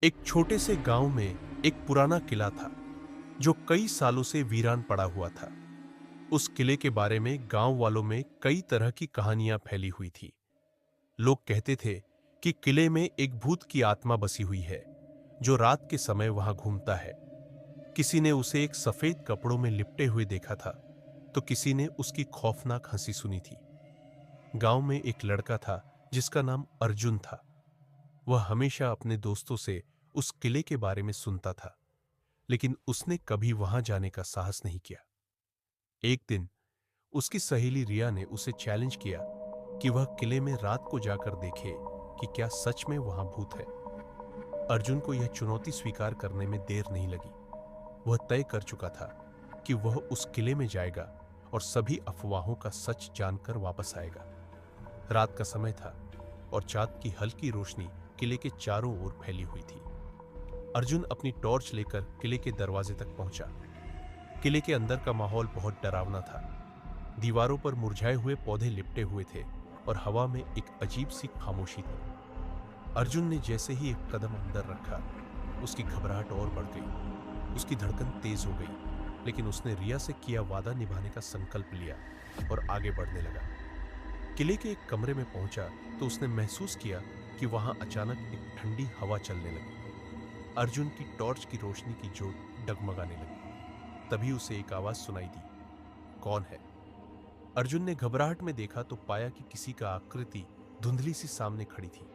एक छोटे से गांव में एक पुराना किला था जो कई सालों से वीरान पड़ा हुआ था। उस किले के बारे में गांव वालों में कई तरह की कहानियां फैली हुई थी। लोग कहते थे कि किले में एक भूत की आत्मा बसी हुई है जो रात के समय वहां घूमता है। किसी ने उसे एक सफेद कपड़ों में लिपटे हुए देखा था, तो किसी ने उसकी खौफनाक हंसी सुनी थी। गांव में एक लड़का था जिसका नाम अर्जुन था। वह हमेशा अपने दोस्तों से उस किले के बारे में सुनता था, लेकिन उसने कभी वहां जाने का साहस नहीं किया। एक दिन उसकी सहेली रिया ने उसे चैलेंज किया कि वह किले में रात को जाकर देखे कि क्या सच में वहां भूत है। अर्जुन को यह चुनौती स्वीकार करने में देर नहीं लगी। वह तय कर चुका था कि वह उस किले में जाएगा और सभी अफवाहों का सच जानकर वापस आएगा। रात का समय था और चांद की हल्की रोशनी किले के चारों ओर फैली हुई थी। अर्जुन अपनी टॉर्च लेकर किले के दरवाजे तक पहुंचा। किले के अंदर का माहौल बहुत डरावना था। दीवारों पर मुरझाए हुए पौधे लिपटे हुए थे और हवा में एक अजीब सी खामोशी थी। अर्जुन ने जैसे ही एक कदम अंदर रखा, उसकी घबराहट और बढ़ गई। उसकी धड़कन तेज हो गई, लेकिन उसने रिया से किया वादा निभाने का संकल्प लिया और आगे बढ़ने लगा। किले के एक कमरे में पहुंचा तो उसने महसूस किया कि वहां अचानक एक ठंडी हवा चलने लगी। अर्जुन की टॉर्च की रोशनी की ज्योत डगमगाने लगी। तभी उसे एक आवाज सुनाई दी, कौन है? अर्जुन ने घबराहट में देखा तो पाया कि किसी का आकृति धुंधली सी सामने खड़ी थी।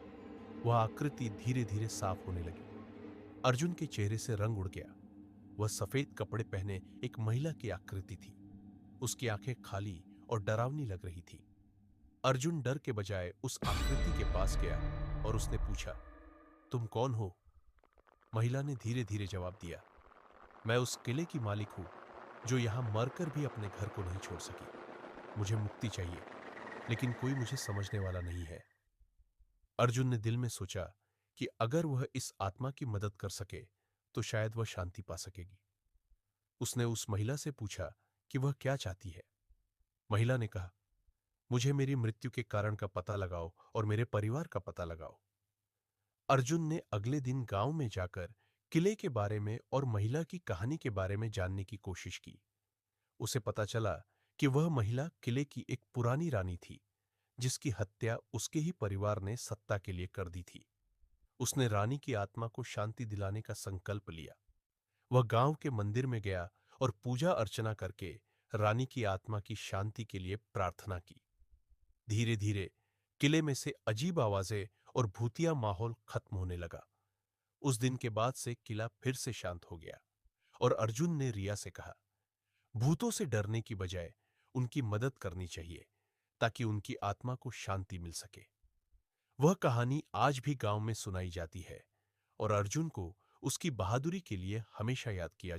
वह आकृति धीरे धीरे साफ होने लगी। अर्जुन के चेहरे से रंग उड़ गया। वह सफेद कपड़े पहने एक महिला की आकृति थी। उसकी आंखें खाली और डरावनी लग रही थी। अर्जुन डर के बजाय उस आकृति के पास गया और उसने पूछा, तुम कौन हो? महिला ने धीरे धीरे जवाब दिया, मैं उस किले की मालिक हूं जो यहां मरकर भी अपने घर को नहीं छोड़ सकी। मुझे मुक्ति चाहिए, लेकिन कोई मुझे समझने वाला नहीं है। अर्जुन ने दिल में सोचा कि अगर वह इस आत्मा की मदद कर सके तो शायद वह शांति पा सकेगी। उसने उस महिला से पूछा कि वह क्या चाहती है। महिला ने कहा, मुझे मेरी मृत्यु के कारण का पता लगाओ और मेरे परिवार का पता लगाओ। अर्जुन ने अगले दिन गांव में जाकर किले के बारे में और महिला की कहानी के बारे में जानने की कोशिश की। उसे पता चला कि वह महिला किले की एक पुरानी रानी थी जिसकी हत्या उसके ही परिवार ने सत्ता के लिए कर दी थी। उसने रानी की आत्मा को शांति दिलाने का संकल्प लिया। वह गांव के मंदिर में गया और पूजा अर्चना करके रानी की आत्मा की शांति के लिए प्रार्थना की। धीरे धीरे किले में से अजीब आवाजें और भूतिया माहौल खत्म होने लगा। उस दिन के बाद से किला फिर से शांत हो गया और अर्जुन ने रिया से कहा, भूतों से डरने की बजाय उनकी मदद करनी चाहिए ताकि उनकी आत्मा को शांति मिल सके। वह कहानी आज भी गांव में सुनाई जाती है और अर्जुन को उसकी बहादुरी के लिए हमेशा याद किया